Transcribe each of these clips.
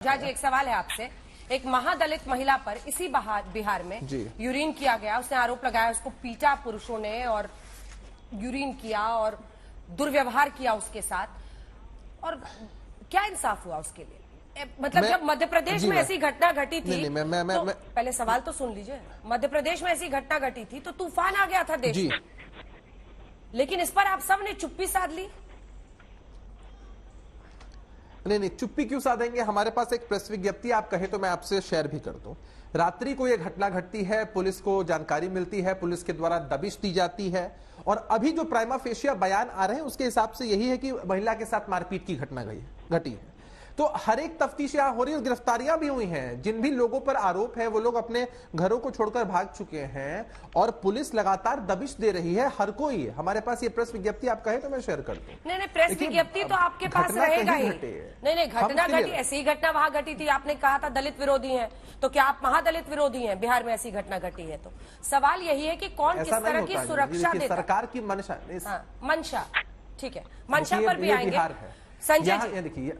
जी एक सवाल है आपसे। एक महादलित महिला पर इसी बिहार में यूरिन किया गया, उसने आरोप लगाया उसको पीटा पुरुषों ने और यूरिन किया और दुर्व्यवहार किया उसके साथ, और क्या इंसाफ हुआ उसके लिए? मतलब जब मध्य प्रदेश में ऐसी घटना घटी थी तो पहले सवाल तो सुन लीजिए। मध्य प्रदेश में ऐसी घटना घटी थी तो तूफान आ गया था देश में, लेकिन इस पर आप सब ने चुप्पी साध ली। नहीं, चुप्पी क्यों साधेंगे? हमारे पास एक प्रेस विज्ञप्ति आप कहे तो मैं आपसे शेयर भी कर दूं। रात्रि को यह घटना घटती है, पुलिस को जानकारी मिलती है, पुलिस के द्वारा दबिश दी जाती है, और अभी जो प्राइमा फेशिया बयान आ रहे हैं उसके हिसाब से यही है कि महिला के साथ मारपीट की घटना घटी है। तो हर एक तफ्तीश यहां हो रही है, गिरफ्तारियां भी हुई हैं। जिन भी लोगों पर आरोप है वो लोग अपने घरों को छोड़कर भाग चुके हैं और पुलिस लगातार दबिश दे रही है हर कोई। हमारे पास ये प्रेस विज्ञप्ति आप कहे तो मैं शेयर कर दूं। नहीं, प्रेस विज्ञप्ति तो आपके पास रहेगा ही। नहीं, घटना घटी, ऐसी घटना वहां घटी थी। आपने कहा था दलित विरोधी हैं, तो क्या आप महादलित विरोधी हैं? बिहार में ऐसी घटना घटी है तो सवाल यही है कि कौन किस तरह की सुरक्षा देता है? सरकार की मंशा, मंशा ठीक है, मंशा पर भी आएंगे। संजय जी देखिए,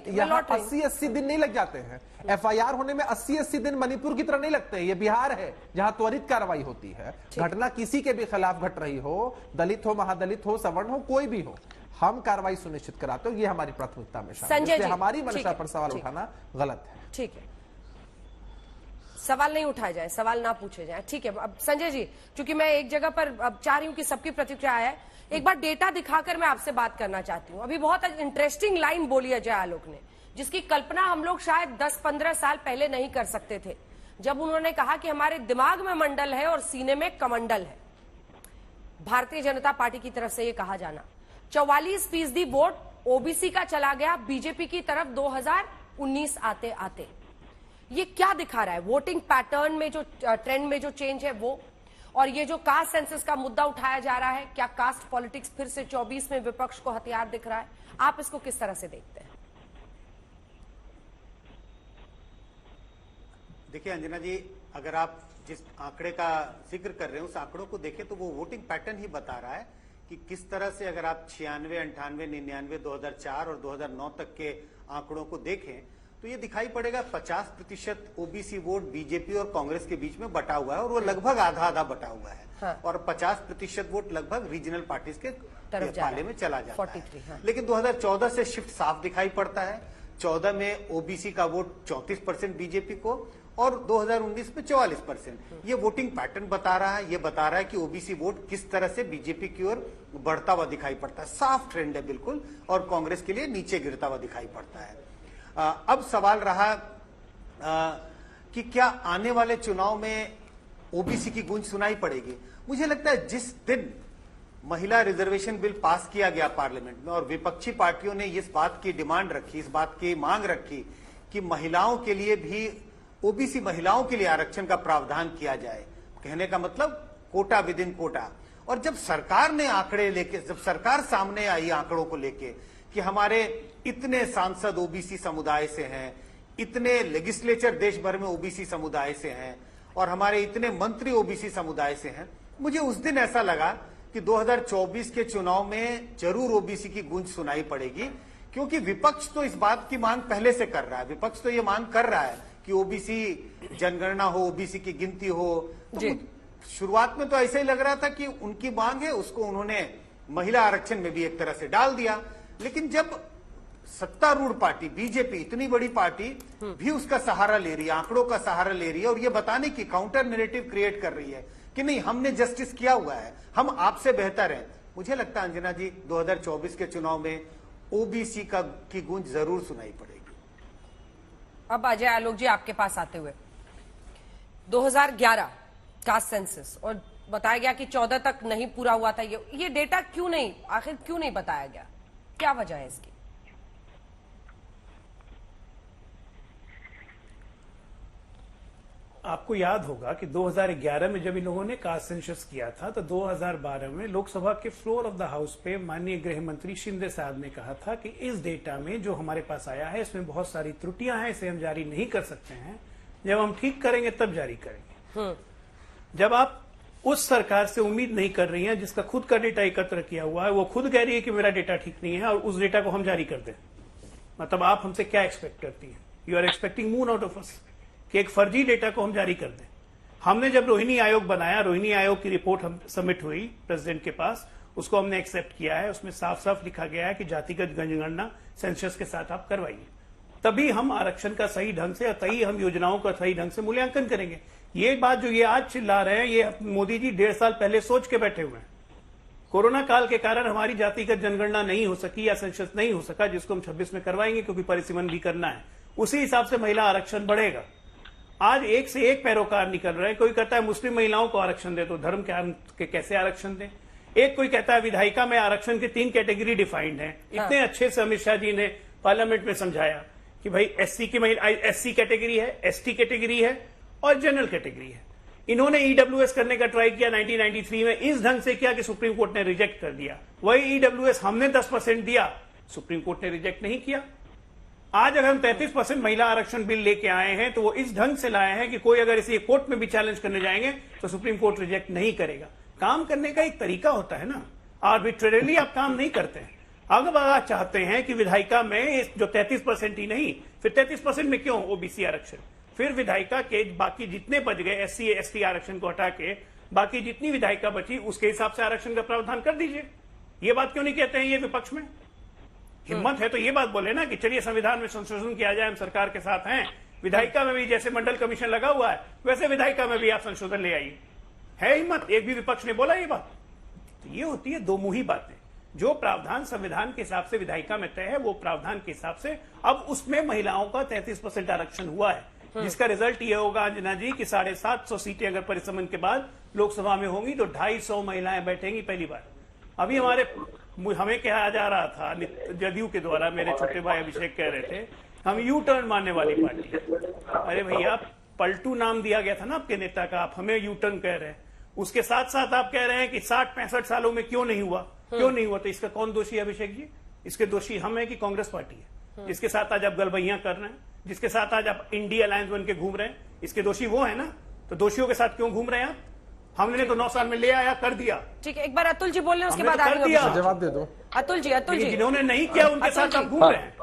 यहाँ 80-80 दिन नहीं लग जाते हैं। एफआईआर होने में 80-80 दिन मणिपुर की तरह नहीं लगते हैं। ये बिहार है जहां त्वरित कार्रवाई होती है। घटना किसी के भी खिलाफ घट रही हो, दलित हो, महादलित हो, सवर्ण हो, कोई भी हो, हम कार्रवाई सुनिश्चित कराते हो। ये हमारी प्राथमिकता में शामिल है। हमारी मंशा पर सवाल उठाना गलत है। ठीक है, सवाल नहीं उठाए जाए, सवाल ना पूछे जाए। ठीक है, अब संजय जी, चूंकि मैं एक जगह पर अब चाह रही हूं कि सबकी प्रतिक्रिया है, एक बार डेटा दिखाकर मैं आपसे बात करना चाहती हूं। अभी बहुत इंटरेस्टिंग लाइन बोली अजय आलोक ने, जिसकी कल्पना हम लोग शायद 10-15 साल पहले नहीं कर सकते थे, जब उन्होंने कहा कि हमारे दिमाग में मंडल है और सीने में कमंडल है। भारतीय जनता पार्टी की तरफ से यह कहा जाना, 44% वोट ओबीसी का चला गया बीजेपी की तरफ 2019 आते आते। ये क्या दिखा रहा है? वोटिंग पैटर्न में जो ट्रेंड में जो चेंज है वो, और ये जो कास्ट सेंसस का मुद्दा उठाया जा रहा है, क्या कास्ट पॉलिटिक्स फिर से 24 में विपक्ष को हथियार दिख रहा है? आप इसको किस तरह से देखते हैं? देखिए अंजना जी, अगर आप जिस आंकड़े का जिक्र कर रहे हैं उस आंकड़ों को देखें तो वो वोटिंग पैटर्न ही बता रहा है कि किस तरह से, अगर आप 96, 98, 99, 2004 और 2009 तक के आंकड़ों को देखें तो ये दिखाई पड़ेगा 50% ओबीसी वोट बीजेपी और कांग्रेस के बीच में बटा हुआ है, और वो लगभग आधा आधा बटा हुआ है। हाँ। और 50% वोट लगभग रीजनल पार्टीज के पाले में चला जाता 43, है। हाँ। लेकिन 2014 से शिफ्ट साफ दिखाई पड़ता है। 14 में ओबीसी का वोट 34% बीजेपी को और 2019 में 44%। ये वोटिंग पैटर्न बता रहा है। ये बता रहा है कि ओबीसी वोट किस तरह से बीजेपी की ओर बढ़ता हुआ दिखाई पड़ता है। साफ ट्रेंड है बिल्कुल, और कांग्रेस के लिए नीचे गिरता हुआ दिखाई पड़ता है। अब सवाल रहा कि क्या आने वाले चुनाव में ओबीसी की गूंज सुनाई पड़ेगी। मुझे लगता है जिस दिन महिला रिजर्वेशन बिल पास किया गया पार्लियामेंट में और विपक्षी पार्टियों ने इस बात की डिमांड रखी, इस बात की मांग रखी कि महिलाओं के लिए भी, ओबीसी महिलाओं के लिए आरक्षण का प्रावधान किया जाए, कहने का मतलब कोटा विद इन कोटा। और जब सरकार ने आंकड़े लेके, जब सरकार सामने आई आंकड़ों को लेके कि हमारे इतने सांसद ओबीसी समुदाय से हैं, इतने लेजिस्लेचर देश भर में ओबीसी समुदाय से हैं, और हमारे इतने मंत्री ओबीसी समुदाय से हैं, मुझे उस दिन ऐसा लगा कि 2024 के चुनाव में जरूर ओबीसी की गूंज सुनाई पड़ेगी, क्योंकि विपक्ष तो इस बात की मांग पहले से कर रहा है। विपक्ष तो ये मांग कर रहा है कि ओबीसी जनगणना हो, ओबीसी की गिनती हो। तो शुरुआत में तो ऐसा ही लग रहा था कि उनकी मांग है, उसको उन्होंने महिला आरक्षण में भी एक तरह से डाल दिया। लेकिन जब सत्तारूढ़ पार्टी बीजेपी, इतनी बड़ी पार्टी भी उसका सहारा ले रही है, आंकड़ों का सहारा ले रही है, और ये बताने की काउंटर नैरेटिव क्रिएट कर रही है कि नहीं, हमने जस्टिस किया हुआ है, हम आपसे बेहतर हैं, मुझे लगता है अंजना जी 2024 के चुनाव में ओबीसी की गूंज जरूर सुनाई पड़ेगी। अब अजय आलोक जी आपके पास आते हुए, 2011 कास्ट सेंसस, और बताया गया कि 14 तक नहीं पूरा हुआ था। ये डेटा क्यों नहीं, आखिर क्यों नहीं बताया गया? क्या वजह है इसकी? आपको याद होगा कि 2011 में जब इन लोगों ने कास्ट सेंसस किया था तो 2012 में लोकसभा के फ्लोर ऑफ द हाउस पे माननीय गृह मंत्री शिंदे साहब ने कहा था कि इस डेटा में जो हमारे पास आया है इसमें बहुत सारी त्रुटियां हैं, इसे हम जारी नहीं कर सकते हैं, जब हम ठीक करेंगे तब जारी करेंगे। जब आप उस सरकार से उम्मीद नहीं कर रही हैं जिसका खुद का डेटा एकत्र किया हुआ है, वो खुद कह रही है कि मेरा डेटा ठीक नहीं है और उस डेटा को हम जारी कर दें, मतलब आप हमसे क्या एक्सपेक्ट करती हैं? You are expecting moon out of us कि एक फर्जी डेटा को हम जारी कर दें। हमने जब रोहिणी आयोग बनाया, रोहिणी आयोग की रिपोर्ट हम सबमिट हुई प्रेसिडेंट के पास, उसको हमने एक्सेप्ट किया है। उसमें साफ साफ लिखा गया है कि जातिगत जनगणना सेंसस के साथ आप करवाइए, तभी हम आरक्षण का सही ढंग से और तभी हम योजनाओं का सही ढंग से मूल्यांकन करेंगे। ये बात जो ये आज चिल्ला रहे हैं, ये मोदी जी 1.5 साल पहले सोच के बैठे हुए हैं। कोरोना काल के कारण हमारी जातिगत जनगणना नहीं हो सकी या सेंसस नहीं हो सका, जिसको हम 26 में करवाएंगे क्योंकि परिसीमन भी करना है। उसी हिसाब से महिला आरक्षण बढ़ेगा। आज एक से एक पैरोकार निकल रहे हैं। कोई कहता है मुस्लिम महिलाओं को आरक्षण दे, तो धर्म के कैसे आरक्षण दें। एक कोई कहता है विधायिका में आरक्षण की 3 कैटेगरी डिफाइंड है। इतने अच्छे से अमित शाह जी ने पार्लियामेंट में समझाया कि भाई एससी की महिला एससी कैटेगरी है, एसटी कैटेगरी है और जनरल कैटेगरी है। इन्होंने ईडब्ल्यूएस करने का ट्राई किया 1993 में, इस ढंग से किया कि सुप्रीम कोर्ट ने रिजेक्ट कर दिया। वही ईडब्ल्यूएस हमने 10% दिया, सुप्रीम कोर्ट ने रिजेक्ट नहीं किया। आज अगर हम 33% महिला आरक्षण बिल लेके आए हैं तो वो इस ढंग से लाए हैं कि कोई अगर इसे कोर्ट में भी चैलेंज करने जाएंगे तो सुप्रीम कोर्ट रिजेक्ट नहीं करेगा। काम करने का एक तरीका होता है ना, आर्बिट्रेरली आप काम नहीं करते हैं। अगर आप चाहते हैं कि विधायिका में जो 33% ही नहीं, फिर 33% में क्यों ओबीसी आरक्षण, फिर विधायिका के बाकी जितने बच गए एससी एसटी आरक्षण को हटा के बाकी जितनी विधायिका बची उसके हिसाब से आरक्षण का प्रावधान कर दीजिए। ये बात क्यों नहीं कहते हैं ये विपक्ष में? हिम्मत है तो ये बात बोले ना कि चलिए संविधान में संशोधन किया जाए, हम सरकार के साथ हैं। विधायिका में भी जैसे मंडल कमीशन लगा हुआ है वैसे विधायिका में भी आप संशोधन ले आइए। है हिम्मत? एक भी विपक्ष ने बोला ये बात? तो ये होती है दो मुही बातें। जो प्रावधान संविधान के हिसाब से विधायिका में तय है वो प्रावधान के हिसाब से अब उसमें महिलाओं का 33% आरक्षण हुआ है, जिसका रिजल्ट ये होगा अंजना जी कि 750 सीटें अगर परिसमन के बाद लोकसभा में होंगी तो 250 महिलाएं बैठेंगी पहली बार। अभी हमें कहा जा रहा था जदयू के द्वारा, मेरे छोटे भाई अभिषेक कह रहे थे हम यू टर्न मारने वाली पार्टी है। अरे भैया, पलटू नाम दिया गया था ना आपके नेता का, आप हमें यू टर्न कह रहे हैं। उसके साथ साथ आप कह रहे हैं कि 60-65 सालों में क्यों नहीं हुआ, क्यों नहीं हुआ? तो इसका कौन दोषी है अभिषेक जी? इसके दोषी हम है कि कांग्रेस पार्टी है, जिसके साथ आज आप गलबैया कर रहे हैं, जिसके साथ आज आप इंडिया अलायंस बन के घूम रहे हैं? इसके दोषी वो है ना, तो दोषियों के साथ क्यों घूम रहे हैं आप? हमने तो 9 साल में ले आया, कर दिया। ठीक है, एक बार अतुल जी बोल रहे हैं, उसके हमने बाद तो कर दिया। जवाब दे दो अतुल जी। जिन्होंने नहीं किया उनके साथ आप घूम रहे हैं।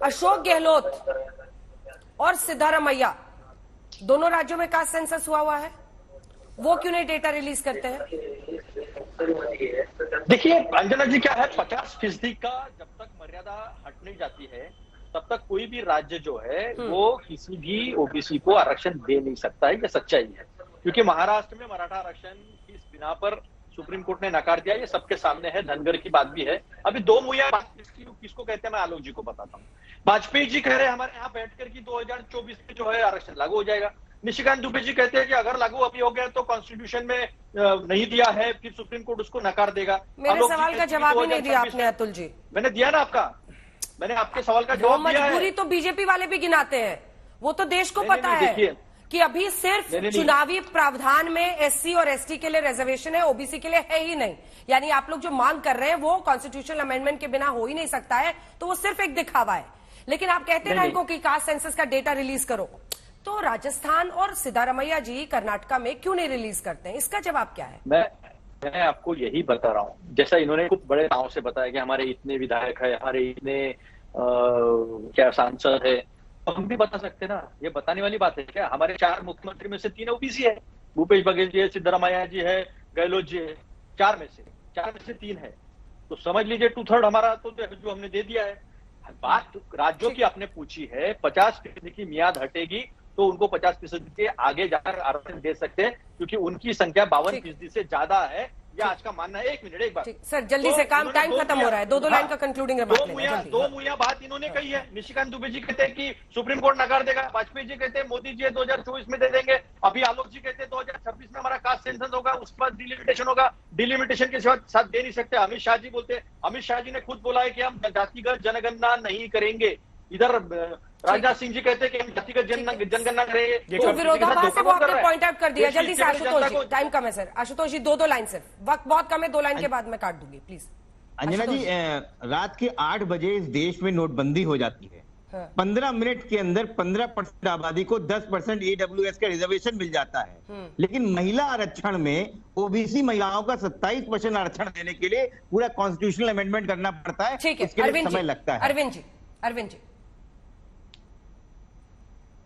अशोक गहलोत और सिद्धारमैया दोनों राज्यों में कास्ट सेंसस हुआ है, वो क्यों नहीं डेटा रिलीज करते हैं? देखिए अंजना जी, क्या है 50% का जब तक मर्यादा हट नहीं जाती है तब तक कोई भी राज्य जो है वो किसी भी ओबीसी को आरक्षण दे नहीं सकता है। ये सच्चाई है, क्योंकि महाराष्ट्र में मराठा आरक्षण किस बिना पर सुप्रीम कोर्ट ने नकार दिया ये सबके सामने है। धनगर की बात भी है। अभी 2 मुहैया बात किसको कहते हैं मैं आलोक जी को बताता हूँ। वाजपेयी जी कह रहे हैं हमारे यहाँ बैठकर की 2024 में जो है आरक्षण लागू हो जाएगा। निशिकांत दुबे जी कहते हैं कि अगर लागू अभी हो गया तो कॉन्स्टिट्यूशन में नहीं दिया है, फिर सुप्रीम कोर्ट उसको नकार देगा। मेरे सवाल का जवाब ही नहीं दिया आपने अतुल जी। मैंने दिया ना आपका, मैंने आपके सवाल का जवाब दिया है। मजबूरी तो बीजेपी वाले भी गिनाते हैं, वो तो देश को पता है कि अभी सिर्फ चुनावी प्रावधान में एससी और एसटी के लिए रिजर्वेशन है, ओबीसी के लिए है ही नहीं। यानी आप लोग जो मांग कर रहे हैं वो कॉन्स्टिट्यूशनल अमेंडमेंट के बिना हो ही नहीं सकता है, तो वो सिर्फ एक दिखावा है। लेकिन आप कहते हैं ना इनको कि कास्ट सेंसस का डेटा रिलीज करो, तो राजस्थान और सिद्धारमैया जी कर्नाटका में क्यों नहीं रिलीज करते हैं? इसका जवाब क्या है? मैं आपको यही बता रहा हूँ, जैसा इन्होंने कुछ बड़े नाव से बताया कि हमारे इतने विधायक है, हमारे इतने क्या सांसद है, तो हम भी बता सकते ना। ये बताने वाली बात है क्या? हमारे 4 मुख्यमंत्री में से 3 ओबीसी है, भूपेश बघेल जी है, सिद्धारमैया जी है, गहलोत जी है। 4 में से 3 है, तो समझ लीजिए 2/3 हमारा तो जो हमने दे दिया है। बात राज्यों की आपने पूछी है, 50% की मियाद हटेगी तो उनको 50% के आगे जाकर आरक्षण दे सकते हैं, क्योंकि उनकी संख्या 52% से ज्यादा है। यह आज का मानना है। 1 मिनट, एक बात सर, जल्दी से काम, टाइम खत्म हो रहा है। 2 लाइन का कंक्लूडिंग दो मुहैया बात इन्होंने कही है। निशिकांत दुबे जी कहते हैं कि सुप्रीम कोर्ट नकार देगा, वाजपेयी जी कहते हैं मोदी जी 2024 में दे देंगे, अभी आलोक जी कहते हैं 2026 में हमारा कास्ट सेंसस होगा, उसके बाद डिलिमिटेशन होगा, डिलिमिटेशन के साथ दे नहीं सकते। अमित शाह जी बोलते हैं, अमित शाह जी ने खुद बोला है कि हम जातिगत जनगणना नहीं करेंगे। इधर राजनाथ सिंह जी कहते हैं कि हम जातिगत जनगणना करेंगे। तो विरोधाभास है वो आपने पॉइंट आउट कर दिया। जल्दी से आशुतोष जी, टाइम कम है सर। आशुतोष जी 2 लाइन सिर्फ, वक्त बहुत कम है, 2 लाइन के बाद मैं काट दूंगी प्लीज। अंजना जी, रात के 8 बजे इस देश में नोटबंदी हो जाती है। 15 मिनट के अंदर 15% आबादी को 10% ईडब्ल्यूएस का रिजर्वेशन मिल जाता है। लेकिन महिला आरक्षण में ओबीसी महिलाओं का 27% आरक्षण देने के लिए पूरा कॉन्स्टिट्यूशनल अमेंडमेंट करना पड़ता है। ठीक है, इसके लिए समय लगता है। अरविंद जी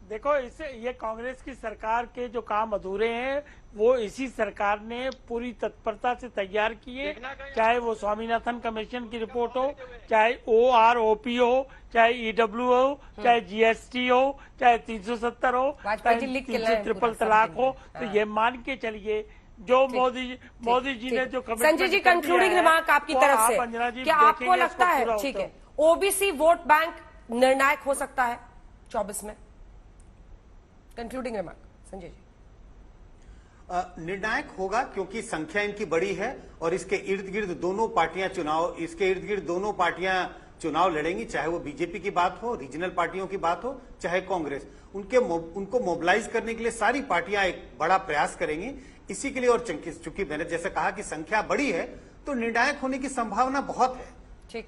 देखो, इससे ये कांग्रेस की सरकार के जो काम अधूरे हैं वो इसी सरकार ने पूरी तत्परता से तैयार किए, चाहे वो स्वामीनाथन कमीशन की रिपोर्ट हो, चाहे OROP हो, चाहे EW हो, चाहे GST हो, चाहे 370 हो, वाजपेयी जी लिख के लाए ट्रिपल पूरा तलाक सब हो, दिन तो में। ये मान के चलिए जो मोदी जी ने जो संजय जी, कंक्लूडिंग रिमार्क आपकी तरफ से, क्या आपको लगता है, ठीक है, ओबीसी वोट बैंक निर्णायक हो सकता है 24 में? Concluding remark Sanjay ji. निर्णायक होगा क्योंकि संख्या इनकी बड़ी है और इसके इर्द गिर्द दोनों पार्टियां चुनाव लड़ेंगी, चाहे वो बीजेपी की बात हो, रीजनल पार्टियों की बात हो, चाहे कांग्रेस। उनको मोबिलाइज करने के लिए सारी पार्टियां एक बड़ा प्रयास करेंगी। इसी के लिए, और चूंकि मैंने जैसे कहा कि संख्या बड़ी है, तो निर्णायक होने की संभावना बहुत है। ठीक।